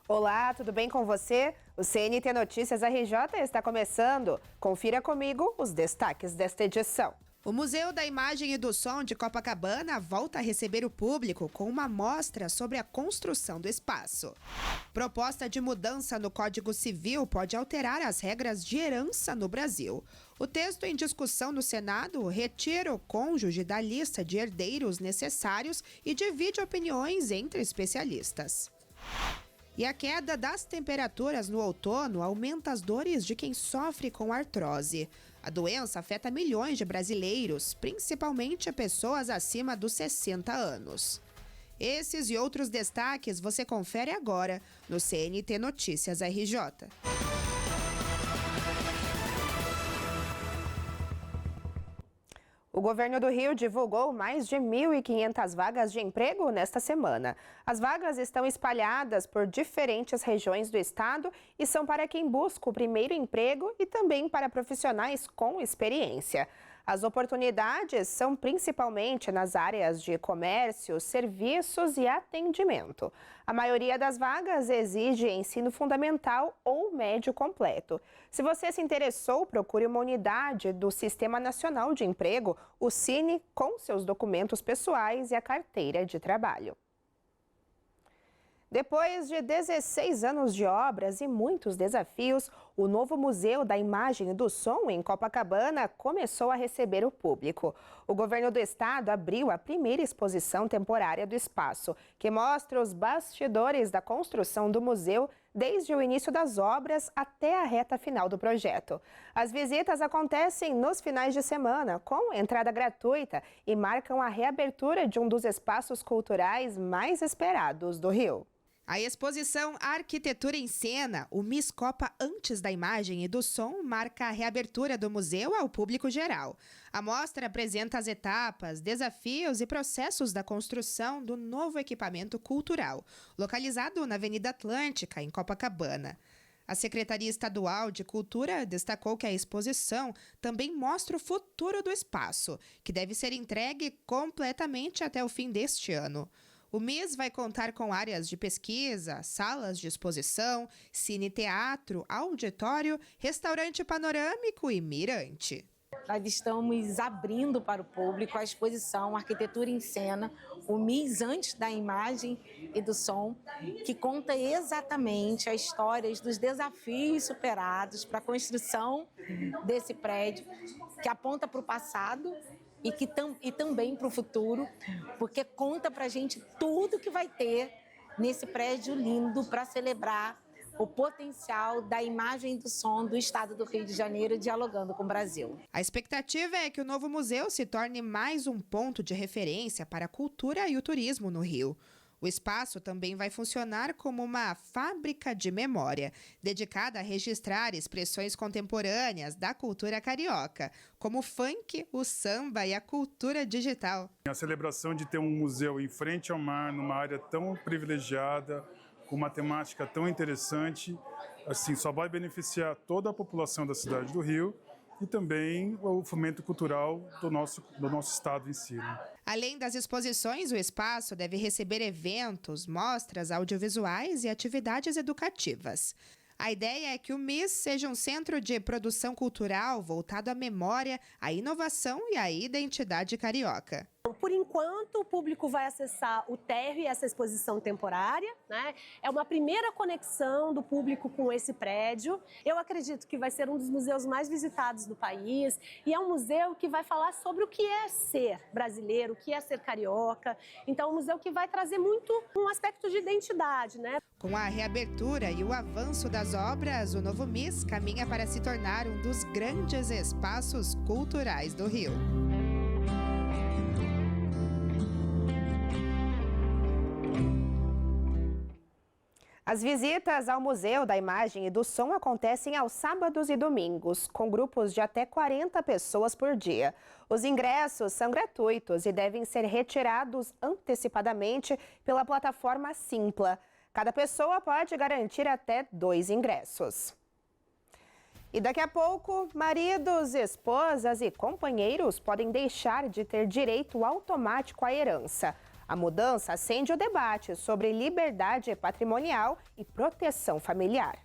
Olá, tudo bem com você? O CNT Notícias RJ está começando. Confira comigo os destaques desta edição. O Museu da Imagem e do Som de Copacabana volta a receber o público com uma mostra sobre a construção do espaço. Proposta de mudança no Código Civil pode alterar as regras de herança no Brasil. O texto em discussão no Senado retira o cônjuge da lista de herdeiros necessários e divide opiniões entre especialistas. E a queda das temperaturas no outono aumenta as dores de quem sofre com artrose. A doença afeta milhões de brasileiros, principalmente pessoas acima dos 60 anos. Esses e outros destaques você confere agora no CNT Notícias RJ. O governo do Rio divulgou mais de 1.500 vagas de emprego nesta semana. As vagas estão espalhadas por diferentes regiões do estado e são para quem busca o primeiro emprego e também para profissionais com experiência. As oportunidades são principalmente nas áreas de comércio, serviços e atendimento. A maioria das vagas exige ensino fundamental ou médio completo. Se você se interessou, procure uma unidade do Sistema Nacional de Emprego, o SINE, com seus documentos pessoais e a carteira de trabalho. Depois de 16 anos de obras e muitos desafios, o novo Museu da Imagem e do Som em Copacabana começou a receber o público. O governo do estado abriu a primeira exposição temporária do espaço, que mostra os bastidores da construção do museu desde o início das obras até a reta final do projeto. As visitas acontecem nos finais de semana, com entrada gratuita, e marcam a reabertura de um dos espaços culturais mais esperados do Rio. A exposição Arquitetura em Cena, o Miss Copa Antes da Imagem e do Som, marca a reabertura do museu ao público geral. A mostra apresenta as etapas, desafios e processos da construção do novo equipamento cultural, localizado na Avenida Atlântica, em Copacabana. A Secretaria Estadual de Cultura destacou que a exposição também mostra o futuro do espaço, que deve ser entregue completamente até o fim deste ano. O MIS vai contar com áreas de pesquisa, salas de exposição, cine-teatro, auditório, restaurante panorâmico e mirante. Nós estamos abrindo para o público a exposição Arquitetura em Cena, o MIS Antes da Imagem e do Som, que conta exatamente as histórias dos desafios superados para a construção desse prédio, que aponta para o passado e também para o futuro, porque conta para a gente tudo que vai ter nesse prédio lindo para celebrar o potencial da imagem e do som do estado do Rio de Janeiro dialogando com o Brasil. A expectativa é que o novo museu se torne mais um ponto de referência para a cultura e o turismo no Rio. O espaço também vai funcionar como uma fábrica de memória, dedicada a registrar expressões contemporâneas da cultura carioca, como o funk, o samba e a cultura digital. A celebração de ter um museu em frente ao mar, numa área tão privilegiada, com uma temática tão interessante, assim, só vai beneficiar toda a população da cidade do Rio e também o fomento cultural do nosso estado em si. Né? Além das exposições, o espaço deve receber eventos, mostras audiovisuais e atividades educativas. A ideia é que o MIS seja um centro de produção cultural voltado à memória, à inovação e à identidade carioca. Por enquanto, o público vai acessar o térreo e essa exposição temporária, né? É uma primeira conexão do público com esse prédio. Eu acredito que vai ser um dos museus mais visitados do país e é um museu que vai falar sobre o que é ser brasileiro, o que é ser carioca. Então, é um museu que vai trazer muito um aspecto de identidade, né? Com a reabertura e o avanço das obras, o novo MIS caminha para se tornar um dos grandes espaços culturais do Rio. As visitas ao Museu da Imagem e do Som acontecem aos sábados e domingos, com grupos de até 40 pessoas por dia. Os ingressos são gratuitos e devem ser retirados antecipadamente pela plataforma Simpla. Cada pessoa pode garantir até 2 ingressos. E daqui a pouco, maridos, esposas e companheiros podem deixar de ter direito automático à herança. A mudança acende o debate sobre liberdade patrimonial e proteção familiar.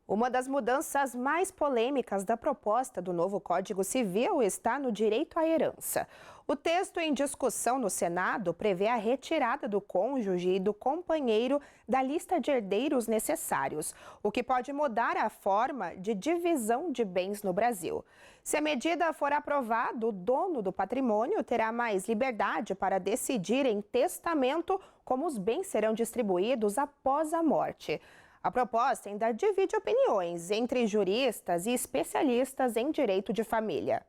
Uma das mudanças mais polêmicas da proposta do novo Código Civil está no direito à herança. O texto em discussão no Senado prevê a retirada do cônjuge e do companheiro da lista de herdeiros necessários, o que pode mudar a forma de divisão de bens no Brasil. Se a medida for aprovada, o dono do patrimônio terá mais liberdade para decidir em testamento como os bens serão distribuídos após a morte. A proposta ainda divide opiniões entre juristas e especialistas em direito de família.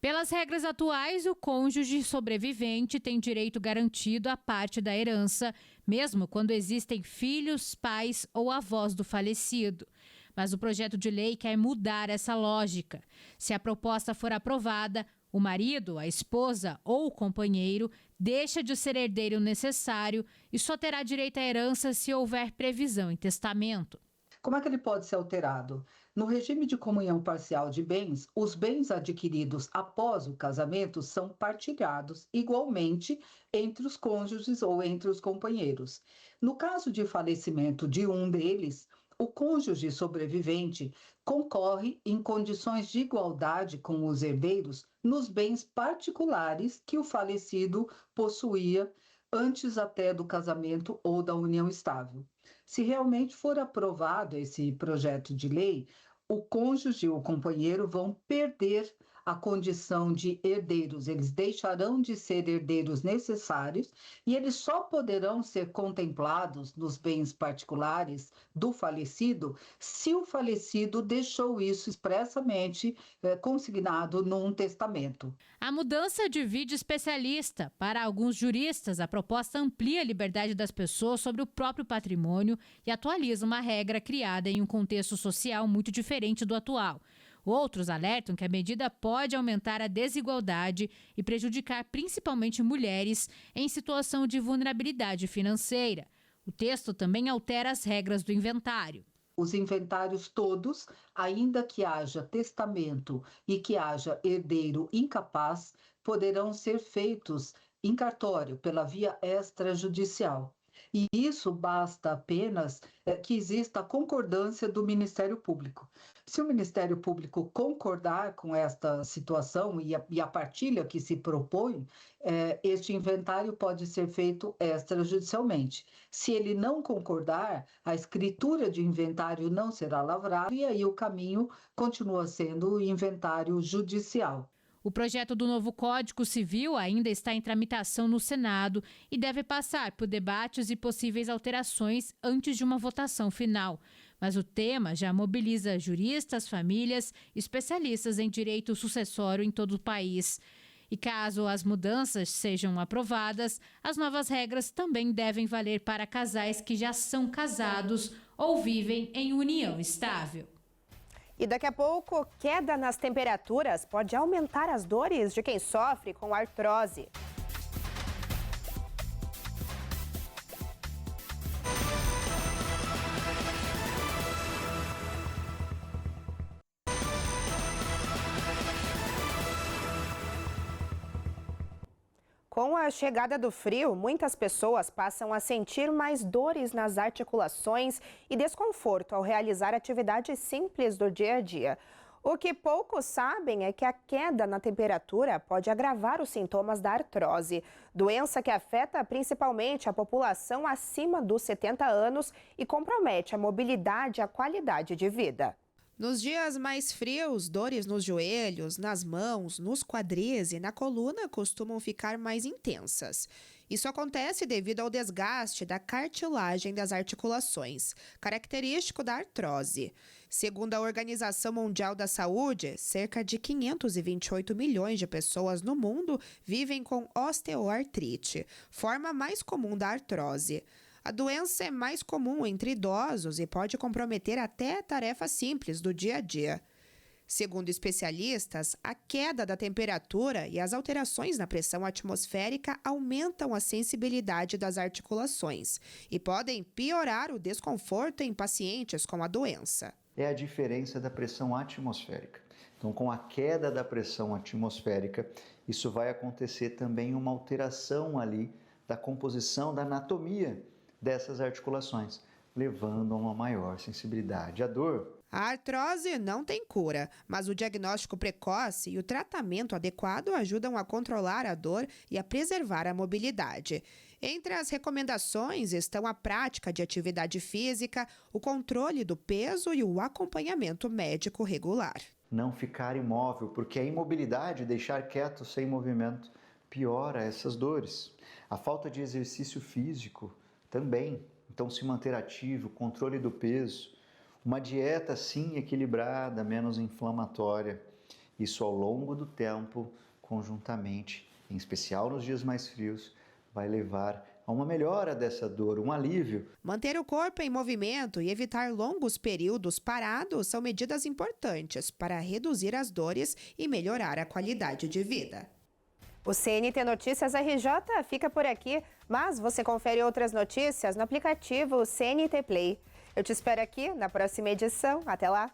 Pelas regras atuais, o cônjuge sobrevivente tem direito garantido à parte da herança, mesmo quando existem filhos, pais ou avós do falecido. Mas o projeto de lei quer mudar essa lógica. Se a proposta for aprovada, o marido, a esposa ou o companheiro deixa de ser herdeiro necessário e só terá direito à herança se houver previsão em testamento. Como é que ele pode ser alterado? No regime de comunhão parcial de bens, os bens adquiridos após o casamento são partilhados igualmente entre os cônjuges ou entre os companheiros. No caso de falecimento de um deles, o cônjuge sobrevivente concorre em condições de igualdade com os herdeiros nos bens particulares que o falecido possuía antes até do casamento ou da união estável. Se realmente for aprovado esse projeto de lei, o cônjuge e o companheiro vão perder a condição de herdeiros. Eles deixarão de ser herdeiros necessários e eles só poderão ser contemplados nos bens particulares do falecido se o falecido deixou isso expressamente consignado num testamento. A mudança divide especialista. Para alguns juristas, a proposta amplia a liberdade das pessoas sobre o próprio patrimônio e atualiza uma regra criada em um contexto social muito diferente do atual. Outros alertam que a medida pode aumentar a desigualdade e prejudicar principalmente mulheres em situação de vulnerabilidade financeira. O texto também altera as regras do inventário. Os inventários todos, ainda que haja testamento e que haja herdeiro incapaz, poderão ser feitos em cartório, pela via extrajudicial. E isso basta apenas que exista a concordância do Ministério Público. Se o Ministério Público concordar com esta situação e a partilha que se propõe, este inventário pode ser feito extrajudicialmente. Se ele não concordar, a escritura de inventário não será lavrada e aí o caminho continua sendo o inventário judicial. O projeto do novo Código Civil ainda está em tramitação no Senado e deve passar por debates e possíveis alterações antes de uma votação final. Mas o tema já mobiliza juristas, famílias e especialistas em direito sucessório em todo o país. E caso as mudanças sejam aprovadas, as novas regras também devem valer para casais que já são casados ou vivem em união estável. E daqui a pouco, queda nas temperaturas pode aumentar as dores de quem sofre com artrose. Com a chegada do frio, muitas pessoas passam a sentir mais dores nas articulações e desconforto ao realizar atividades simples do dia a dia. O que poucos sabem é que a queda na temperatura pode agravar os sintomas da artrose, doença que afeta principalmente a população acima dos 70 anos e compromete a mobilidade e a qualidade de vida. Nos dias mais frios, dores nos joelhos, nas mãos, nos quadris e na coluna costumam ficar mais intensas. Isso acontece devido ao desgaste da cartilagem das articulações, característico da artrose. Segundo a Organização Mundial da Saúde, cerca de 528 milhões de pessoas no mundo vivem com osteoartrite, forma mais comum da artrose. A doença é mais comum entre idosos e pode comprometer até tarefas simples do dia a dia. Segundo especialistas, a queda da temperatura e as alterações na pressão atmosférica aumentam a sensibilidade das articulações e podem piorar o desconforto em pacientes com a doença. É a diferença da pressão atmosférica. Então, com a queda da pressão atmosférica, isso vai acontecer também uma alteração ali da composição, da anatomia dessas articulações, levando a uma maior sensibilidade à dor. A artrose não tem cura, mas o diagnóstico precoce e o tratamento adequado ajudam a controlar a dor e a preservar a mobilidade. Entre as recomendações estão a prática de atividade física, o controle do peso e o acompanhamento médico regular. Não ficar imóvel, porque a imobilidade, deixar quieto sem movimento, piora essas dores. A falta de exercício físico também, então se manter ativo, controle do peso, uma dieta sim equilibrada, menos inflamatória. Isso ao longo do tempo, conjuntamente, em especial nos dias mais frios, vai levar a uma melhora dessa dor, um alívio. Manter o corpo em movimento e evitar longos períodos parados são medidas importantes para reduzir as dores e melhorar a qualidade de vida. O CNT Notícias RJ fica por aqui, mas você confere outras notícias no aplicativo CNT Play. Eu te espero aqui na próxima edição. Até lá!